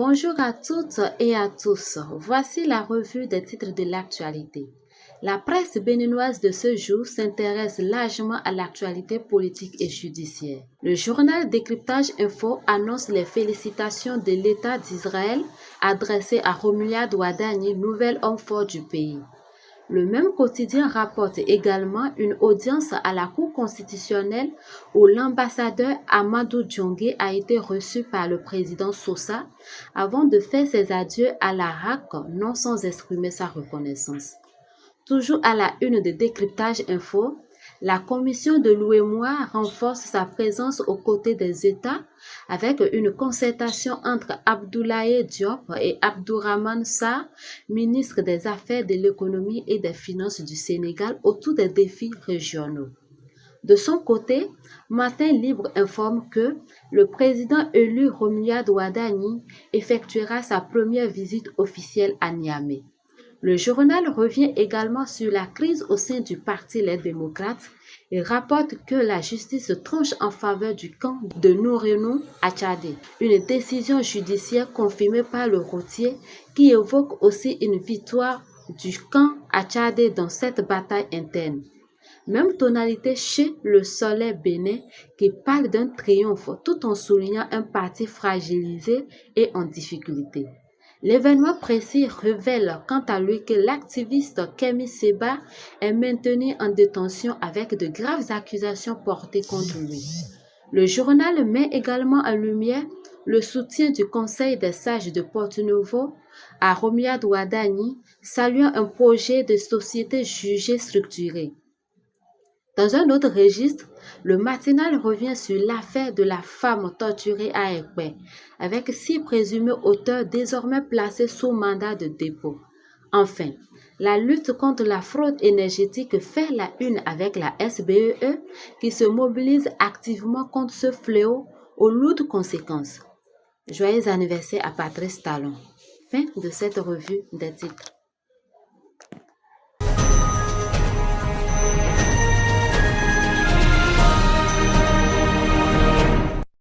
Bonjour à toutes et à tous. Voici la revue des titres de l'actualité. La presse béninoise de ce jour s'intéresse largement à l'actualité politique et judiciaire. Le journal Décryptage Info annonce les félicitations de l'État d'Israël adressées à Romuald Wadani, nouvel homme fort du pays. Le même quotidien rapporte également une audience à la Cour constitutionnelle où l'ambassadeur Amadou Diongue a été reçu par le président Sosa avant de faire ses adieux à la RAC, non sans exprimer sa reconnaissance. Toujours à la une de Décryptage Info, la commission de l'UEMOA renforce sa présence aux côtés des États avec une concertation entre Abdoulaye Diop et Abdourahmane Sarr, ministre des Affaires, de l'Économie et des Finances du Sénégal, autour des défis régionaux. De son côté, Matin Libre informe que le président élu Romuald Wadani effectuera sa première visite officielle à Niamey. Le journal revient également sur la crise au sein du Parti Les Démocrates et rapporte que la justice tranche en faveur du camp de Nourenou à Tchadé. Une décision judiciaire confirmée par le routier qui évoque aussi une victoire du camp à Tchadé dans cette bataille interne. Même tonalité chez le Soleil Bénin qui parle d'un triomphe tout en soulignant un parti fragilisé et en difficulté. L'événement précis révèle quant à lui que l'activiste Kémi Séba est maintenu en détention avec de graves accusations portées contre lui. Le journal met également en lumière le soutien du Conseil des sages de Porto-Novo à Romuald Wadani, saluant un projet de société jugé structuré. Dans un autre registre, le matinal revient sur l'affaire de la femme torturée à Ekpé, avec 6 présumés auteurs désormais placés sous mandat de dépôt. Enfin, la lutte contre la fraude énergétique fait la une avec la SBEE qui se mobilise activement contre ce fléau aux lourdes conséquences. Joyeux anniversaire à Patrice Talon. Fin de cette revue des titres.